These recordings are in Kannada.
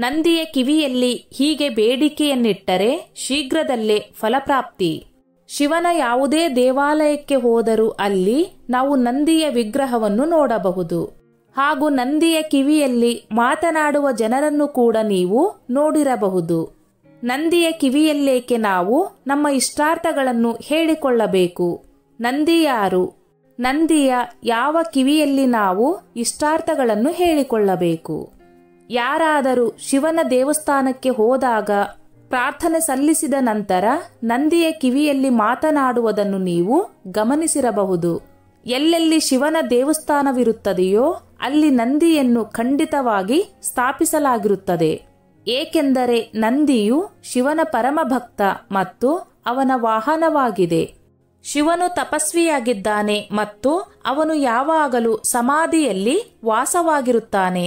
ನಂದಿಯ ಕಿವಿಯಲ್ಲಿ ಹೀಗೆ ಬೇಡಿಕೆಯನ್ನಿಟ್ಟರೆ ಶೀಘ್ರದಲ್ಲೇ ಫಲಪ್ರಾಪ್ತಿ. ಶಿವನ ಯಾವುದೇ ದೇವಾಲಯಕ್ಕೆ ಹೋದರೂ ಅಲ್ಲಿ ನಾವು ನಂದಿಯ ವಿಗ್ರಹವನ್ನು ನೋಡಬಹುದು. ಹಾಗೂ ನಂದಿಯ ಕಿವಿಯಲ್ಲಿ ಮಾತನಾಡುವ ಜನರನ್ನು ಕೂಡ ನೀವು ನೋಡಿರಬಹುದು. ನಂದಿಯ ಕಿವಿಯಲ್ಲೇಕೆ ನಾವು ನಮ್ಮ ಇಷ್ಟಾರ್ಥಗಳನ್ನು ಹೇಳಿಕೊಳ್ಳಬೇಕು? ನಂದಿ ಯಾರು? ನಂದಿಯ ಯಾವ ಕಿವಿಯಲ್ಲಿ ನಾವು ಇಷ್ಟಾರ್ಥಗಳನ್ನು ಹೇಳಿಕೊಳ್ಳಬೇಕು? ಯಾರಾದರೂ ಶಿವನ ದೇವಸ್ಥಾನಕ್ಕೆ ಹೋದಾಗ ಪ್ರಾರ್ಥನೆ ಸಲ್ಲಿಸಿದ ನಂತರ ನಂದಿಯ ಕಿವಿಯಲ್ಲಿ ಮಾತನಾಡುವುದನ್ನು ನೀವು ಗಮನಿಸಿರಬಹುದು. ಎಲ್ಲೆಲ್ಲಿ ಶಿವನ ದೇವಸ್ಥಾನವಿರುತ್ತದೆಯೋ ಅಲ್ಲಿ ನಂದಿಯನ್ನು ಖಂಡಿತವಾಗಿ ಸ್ಥಾಪಿಸಲಾಗಿರುತ್ತದೆ. ಏಕೆಂದರೆ ನಂದಿಯು ಶಿವನ ಪರಮಭಕ್ತ ಮತ್ತು ಅವನ ವಾಹನವಾಗಿದೆ. ಶಿವನು ತಪಸ್ವಿಯಾಗಿದ್ದಾನೆ ಮತ್ತು ಅವನು ಯಾವಾಗಲೂ ಸಮಾಧಿಯಲ್ಲಿ ವಾಸವಾಗಿರುತ್ತಾನೆ.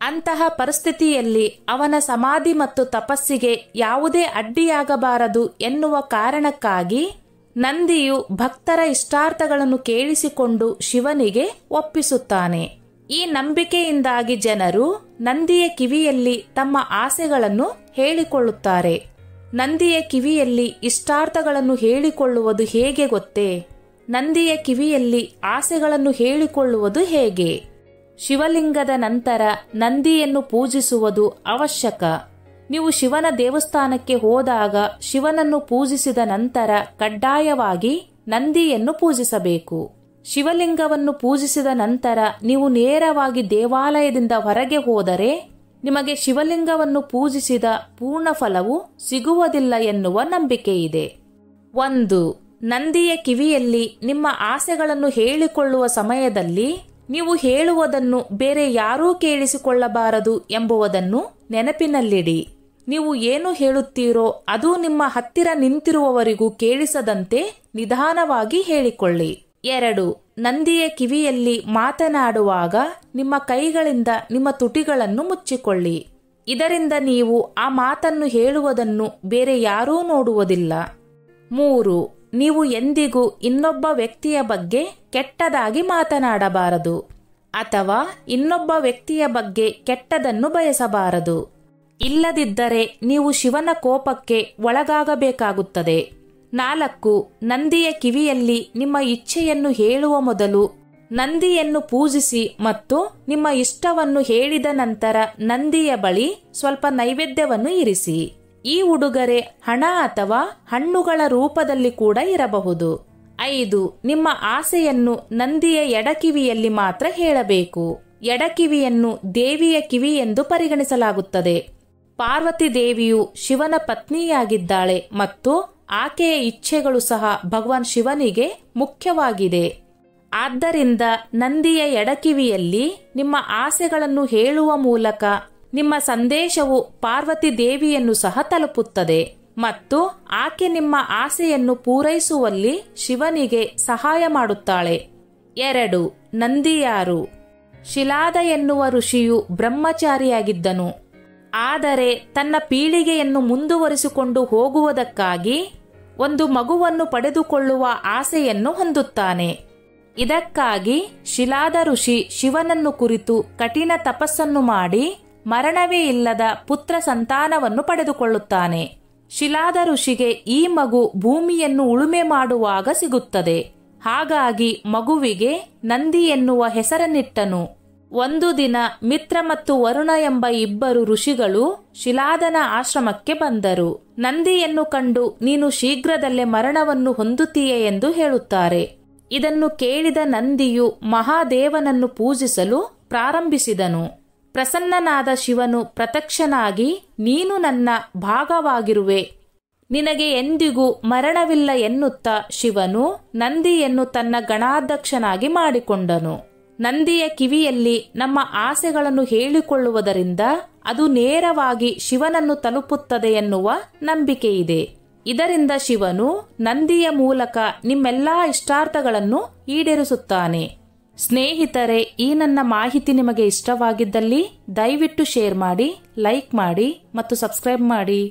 ಅಂತಹ ಪರಿಸ್ಥಿತಿಯಲ್ಲಿ ಅವನ ಸಮಾಧಿ ಮತ್ತು ತಪಸ್ಸಿಗೆ ಯಾವುದೇ ಅಡ್ಡಿಯಾಗಬಾರದು ಎನ್ನುವ ಕಾರಣಕ್ಕಾಗಿ ನಂದಿಯು ಭಕ್ತರ ಇಷ್ಟಾರ್ಥಗಳನ್ನು ಕೇಳಿಸಿಕೊಂಡು ಶಿವನಿಗೆ ಒಪ್ಪಿಸುತ್ತಾನೆ. ಈ ನಂಬಿಕೆಯಿಂದಾಗಿ ಜನರು ನಂದಿಯ ಕಿವಿಯಲ್ಲಿ ತಮ್ಮ ಆಸೆಗಳನ್ನು ಹೇಳಿಕೊಳ್ಳುತ್ತಾರೆ. ನಂದಿಯ ಕಿವಿಯಲ್ಲಿ ಇಷ್ಟಾರ್ಥಗಳನ್ನು ಹೇಳಿಕೊಳ್ಳುವುದು ಹೇಗೆ ಗೊತ್ತೇ? ನಂದಿಯ ಕಿವಿಯಲ್ಲಿ ಆಸೆಗಳನ್ನು ಹೇಳಿಕೊಳ್ಳುವುದು ಹೇಗೆ? ಶಿವಲಿಂಗದ ನಂತರ ನಂದಿಯನ್ನು ಪೂಜಿಸುವುದು ಅವಶ್ಯಕ. ನೀವು ಶಿವನ ದೇವಸ್ಥಾನಕ್ಕೆ ಹೋದಾಗ ಶಿವನನ್ನು ಪೂಜಿಸಿದ ನಂತರ ಕಡ್ಡಾಯವಾಗಿ ನಂದಿಯನ್ನು ಪೂಜಿಸಬೇಕು. ಶಿವಲಿಂಗವನ್ನು ಪೂಜಿಸಿದ ನಂತರ ನೀವು ನೇರವಾಗಿ ದೇವಾಲಯದಿಂದ ಹೊರಗೆ ಹೋದರೆ ನಿಮಗೆ ಶಿವಲಿಂಗವನ್ನು ಪೂಜಿಸಿದ ಪೂರ್ಣ ಫಲವು ಸಿಗುವುದಿಲ್ಲ ಎನ್ನುವ ನಂಬಿಕೆಯಿದೆ. 1. ನಂದಿಯ ಕಿವಿಯಲ್ಲಿ ನಿಮ್ಮ ಆಸೆಗಳನ್ನು ಹೇಳಿಕೊಳ್ಳುವ ಸಮಯದಲ್ಲಿ ನೀವು ಹೇಳುವುದನ್ನು ಬೇರೆ ಯಾರೂ ಕೇಳಿಸಿಕೊಳ್ಳಬಾರದು ಎಂಬುದನ್ನು ನೆನಪಿನಲ್ಲಿಡಿ. ನೀವು ಏನು ಹೇಳುತ್ತೀರೋ ಅದು ನಿಮ್ಮ ಹತ್ತಿರ ನಿಂತಿರುವವರಿಗೂ ಕೇಳಿಸದಂತೆ ನಿಧಾನವಾಗಿ ಹೇಳಿಕೊಳ್ಳಿ. 2. ನಂದಿಯ ಕಿವಿಯಲ್ಲಿ ಮಾತನಾಡುವಾಗ ನಿಮ್ಮ ಕೈಗಳಿಂದ ನಿಮ್ಮ ತುಟಿಗಳನ್ನು ಮುಚ್ಚಿಕೊಳ್ಳಿ. ಇದರಿಂದ ನೀವು ಆ ಮಾತನ್ನು ಹೇಳುವುದನ್ನು ಬೇರೆ ಯಾರೂ ನೋಡುವುದಿಲ್ಲ. 3. ನೀವು ಎಂದಿಗೂ ಇನ್ನೊಬ್ಬ ವ್ಯಕ್ತಿಯ ಬಗ್ಗೆ ಕೆಟ್ಟದಾಗಿ ಮಾತನಾಡಬಾರದು ಅಥವಾ ಇನ್ನೊಬ್ಬ ವ್ಯಕ್ತಿಯ ಬಗ್ಗೆ ಕೆಟ್ಟದನ್ನು ಬಯಸಬಾರದು. ಇಲ್ಲದಿದ್ದರೆ ನೀವು ಶಿವನ ಕೋಪಕ್ಕೆ ಒಳಗಾಗಬೇಕಾಗುತ್ತದೆ. 4. ನಂದಿಯ ಕಿವಿಯಲ್ಲಿ ನಿಮ್ಮ ಇಚ್ಛೆಯನ್ನು ಹೇಳುವ ಮೊದಲು ನಂದಿಯನ್ನು ಪೂಜಿಸಿ ಮತ್ತು ನಿಮ್ಮ ಇಷ್ಟವನ್ನು ಹೇಳಿದ ನಂತರ ನಂದಿಯ ಬಳಿ ಸ್ವಲ್ಪ ನೈವೇದ್ಯವನ್ನು ಇರಿಸಿ. ಈ ಉಡುಗೊರೆ ಹಣ ಅಥವಾ ಹಣ್ಣುಗಳ ರೂಪದಲ್ಲಿ ಕೂಡ ಇರಬಹುದು. 5. ನಿಮ್ಮ ಆಸೆಯನ್ನು ನಂದಿಯ ಎಡಕಿವಿಯಲ್ಲಿ ಮಾತ್ರ ಹೇಳಬೇಕು. ಎಡಕಿವಿಯನ್ನು ದೇವಿಯ ಕಿವಿ ಎಂದು ಪರಿಗಣಿಸಲಾಗುತ್ತದೆ. ಪಾರ್ವತಿ ದೇವಿಯು ಶಿವನ ಪತ್ನಿಯಾಗಿದ್ದಾಳೆ ಮತ್ತು ಆಕೆಯ ಇಚ್ಛೆಗಳು ಸಹ ಭಗವಾನ್ ಶಿವನಿಗೆ ಮುಖ್ಯವಾಗಿದೆ. ಆದ್ದರಿಂದ ನಂದಿಯ ಎಡಕಿವಿಯಲ್ಲಿ ನಿಮ್ಮ ಆಸೆಗಳನ್ನು ಹೇಳುವ ಮೂಲಕ ನಿಮ್ಮ ಸಂದೇಶವು ಪಾರ್ವತಿ ದೇವಿಯನ್ನು ಸಹ ತಲುಪುತ್ತದೆ ಮತ್ತು ಆಕೆ ನಿಮ್ಮ ಆಸೆಯನ್ನು ಪೂರೈಸುವಲ್ಲಿ ಶಿವನಿಗೆ ಸಹಾಯ ಮಾಡುತ್ತಾಳೆ. 2. ನಂದಿ ಯಾರು? ಶಿಲಾದ ಎನ್ನುವ ಋಷಿಯು ಬ್ರಹ್ಮಚಾರಿಯಾಗಿದ್ದನು. ಆದರೆ ತನ್ನ ಪೀಳಿಗೆಯನ್ನು ಮುಂದುವರಿಸಿಕೊಂಡು ಹೋಗುವುದಕ್ಕಾಗಿ ಒಂದು ಮಗುವನ್ನು ಪಡೆದುಕೊಳ್ಳುವ ಆಸೆಯನ್ನು ಹೊಂದುತ್ತಾನೆ. ಇದಕ್ಕಾಗಿ ಶಿಲಾದ ಋಷಿ ಶಿವನನ್ನು ಕುರಿತು ಕಠಿಣ ತಪಸ್ಸನ್ನು ಮಾಡಿ ಮರಣವೇ ಇಲ್ಲದ ಪುತ್ರ ಸಂತಾನವನ್ನು ಪಡೆದುಕೊಳ್ಳುತ್ತಾನೆ. ಶಿಲಾದ ಋಷಿಗೆ ಈ ಮಗು ಭೂಮಿಯನ್ನು ಉಳುಮೆ ಮಾಡುವಾಗ ಸಿಗುತ್ತದೆ. ಹಾಗಾಗಿ ಮಗುವಿಗೆ ನಂದಿ ಎನ್ನುವ ಹೆಸರನ್ನಿಟ್ಟನು. ಒಂದು ದಿನ ಮಿತ್ರ ಮತ್ತು ವರುಣ ಎಂಬ ಇಬ್ಬರು ಋಷಿಗಳು ಶಿಲಾದನ ಆಶ್ರಮಕ್ಕೆ ಬಂದರು. ನಂದಿಯನ್ನು ಕಂಡು ನೀನು ಶೀಘ್ರದಲ್ಲೇ ಮರಣವನ್ನು ಹೊಂದುತ್ತೀಯೆ ಎಂದು ಹೇಳುತ್ತಾರೆ. ಇದನ್ನು ಕೇಳಿದ ನಂದಿಯು ಮಹಾದೇವನನ್ನು ಪೂಜಿಸಲು ಪ್ರಾರಂಭಿಸಿದನು. ಪ್ರಸನ್ನನಾದ ಶಿವನು ಪ್ರತ್ಯಕ್ಷನಾಗಿ ನೀನು ನನ್ನ ಭಾಗವಾಗಿರುವೆ, ನಿನಗೆ ಎಂದಿಗೂ ಮರಣವಿಲ್ಲ ಎನ್ನುತ್ತಾ ಶಿವನು ನಂದಿಯನ್ನು ತನ್ನ ಗಣಾಧ್ಯಕ್ಷನಾಗಿ ಮಾಡಿಕೊಂಡನು. ನಂದಿಯ ಕಿವಿಯಲ್ಲಿ ನಮ್ಮ ಆಸೆಗಳನ್ನು ಹೇಳಿಕೊಳ್ಳುವುದರಿಂದ ಅದು ನೇರವಾಗಿ ಶಿವನನ್ನು ತಲುಪುತ್ತದೆ ಎನ್ನುವ ನಂಬಿಕೆಯಿದೆ. ಇದರಿಂದ ಶಿವನು ನಂದಿಯ ಮೂಲಕ ನಿಮ್ಮೆಲ್ಲಾ ಇಷ್ಟಾರ್ಥಗಳನ್ನು ಈಡೇರಿಸುತ್ತಾನೆ. ಸ್ನೇಹಿತರೆ, ಈ ನನ್ನ ಮಾಹಿತಿ ನಿಮಗೆ ಇಷ್ಟವಾಗಿದ್ದಲ್ಲಿ ದಯವಿಟ್ಟು ಶೇರ್ ಮಾಡಿ, ಲೈಕ್ ಮಾಡಿ ಮತ್ತು ಸಬ್ಸ್ಕ್ರೈಬ್ ಮಾಡಿ.